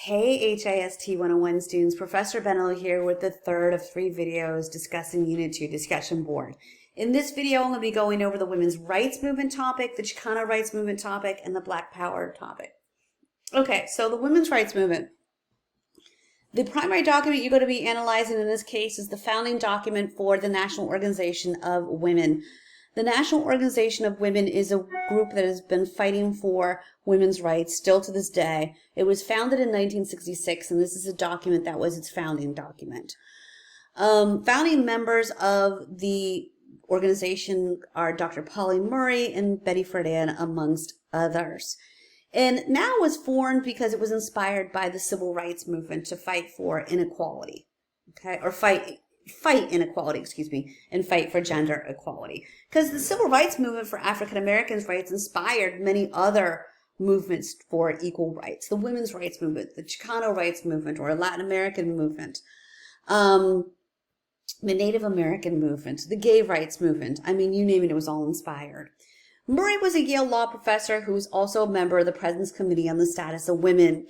Hey HIST 101 students, Professor Benelo here with the third of 3 videos discussing Unit 2 discussion board. In this video, I'm going to be going over the women's rights movement topic, the Chicano rights movement topic, and the Black Power topic. Okay, so the women's rights movement. The primary document you're going to be analyzing in this case is the founding document for the National Organization of Women. The National Organization of Women is a group that has been fighting for women's rights still to this day. It was founded in 1966, and this is a document that was its founding document. Founding members of the organization are Dr. Polly Murray and Betty Friedan, amongst others. And now was formed because it was inspired by the civil rights movement to fight for inequality, okay, or fight inequality, and fight for gender equality. Because the civil rights movement for African Americans' rights inspired many other movements for equal rights. The women's rights movement, the Chicano rights movement, or Latin American movement, the Native American movement, the gay rights movement. I mean, you name it, it was all inspired. Murray was a Yale law professor who was also a member of the President's Committee on the Status of Women.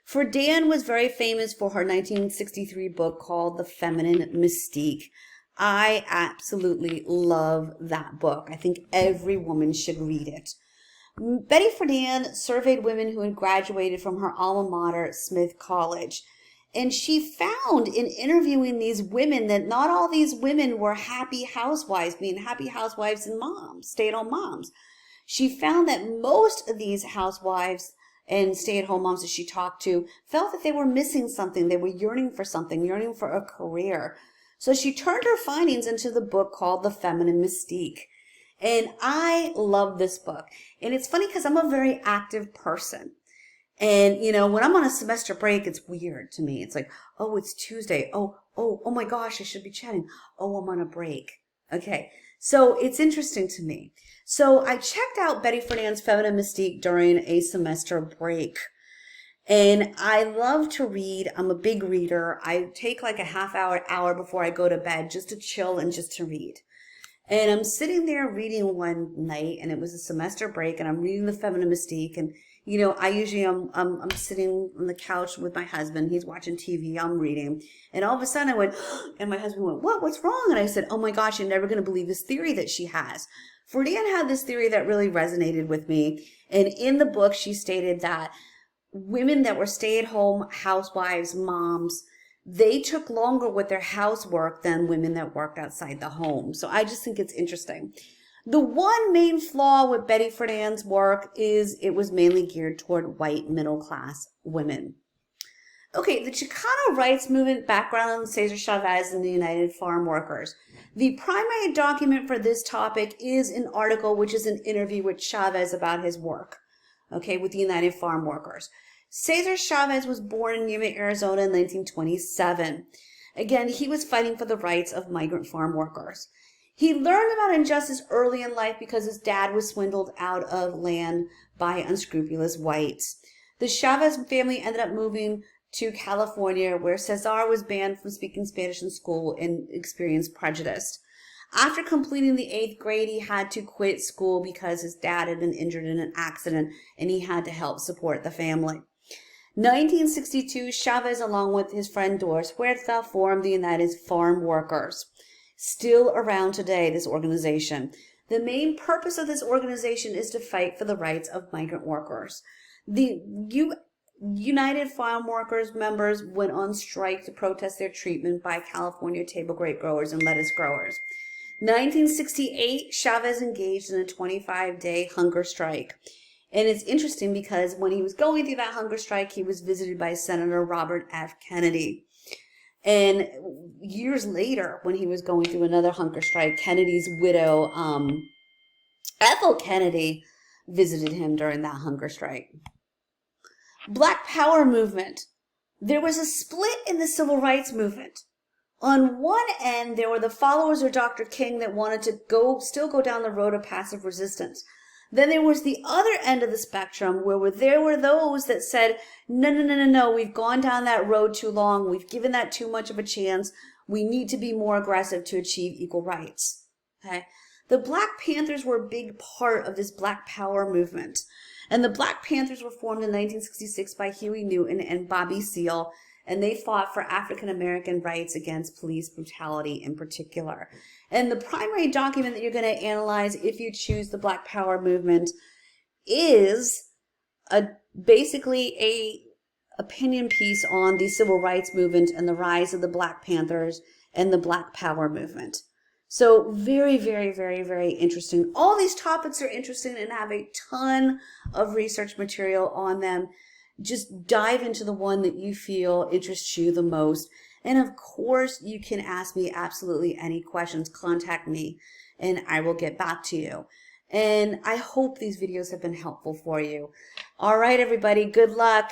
Friedan was very famous for her 1963 book called The Feminine Mystique. I absolutely love that book. I think every woman should read it. Betty Friedan surveyed women who had graduated from her alma mater, Smith College. And she found in interviewing these women that not all these women were happy housewives, being happy housewives and moms, stay-at-home moms. She found that most of these housewives and stay-at-home moms that she talked to felt that they were missing something. They were yearning for something, yearning for a career. So she turned her findings into the book called The Feminine Mystique. And I love this book. And it's funny because I'm a very active person. And, you know, when I'm on a semester break, it's weird to me. It's like, oh, it's Tuesday. Oh my gosh, I should be chatting. Oh, I'm on a break. Okay. So it's interesting to me. So I checked out Betty Friedan's Feminine Mystique during a semester break. And I love to read. I'm a big reader. I take like a half hour before I go to bed just to chill and just to read. And I'm sitting there reading one night, and it was a semester break, and I'm reading The Feminine Mystique. And, you know, I usually I'm sitting on the couch with my husband. He's watching TV. I'm reading. And all of a sudden I went, and my husband went, what's wrong? And I said, oh my gosh, you're never going to believe this theory that she has. Friedan had this theory that really resonated with me. And in the book, she stated that women that were stay-at-home housewives, moms, they took longer with their housework than women that worked outside the home. So I just think it's interesting. The one main flaw with Betty Friedan's work is it was mainly geared toward white middle-class women. Okay, the Chicano rights movement background on Cesar Chavez and the United Farm Workers. The primary document for this topic is an article, which is an interview with Chavez about his work, okay, with the United Farm Workers. Cesar Chavez was born in Yuma, Arizona in 1927. Again, he was fighting for the rights of migrant farm workers. He learned about injustice early in life because his dad was swindled out of land by unscrupulous whites. The Chavez family ended up moving to California, where Cesar was banned from speaking Spanish in school and experienced prejudice. After completing the 8th grade, he had to quit school because his dad had been injured in an accident and he had to help support the family. 1962, Chavez, along with his friend Doris Huerta, formed the United Farm Workers. Still around today, this organization. The main purpose of this organization is to fight for the rights of migrant workers. The United Farm Workers members went on strike to protest their treatment by California table grape growers and lettuce growers. 1968, Chavez engaged in a 25-day hunger strike. And it's interesting because when he was going through that hunger strike, he was visited by Senator Robert F. Kennedy. And years later, when he was going through another hunger strike, Kennedy's widow, Ethel Kennedy, visited him during that hunger strike. Black Power movement. There was a split in the civil rights movement. On one end, there were the followers of Dr. King that wanted to still go down the road of passive resistance. Then there was the other end of the spectrum where there were those that said, no, we've gone down that road too long. We've given that too much of a chance. We need to be more aggressive to achieve equal rights. Okay? The Black Panthers were a big part of this Black Power movement. And the Black Panthers were formed in 1966 by Huey Newton and Bobby Seale, and they fought for African American rights against police brutality in particular. And the primary document that you're going to analyze if you choose the Black Power movement is basically a opinion piece on the civil rights movement and the rise of the Black Panthers and the Black Power movement. So very, very, very, very interesting. All these topics are interesting and have a ton of research material on them. Just dive into the one that you feel interests you the most. And of course, you can ask me absolutely any questions. Contact me and I will get back to you. And I hope these videos have been helpful for you. All right, everybody, good luck.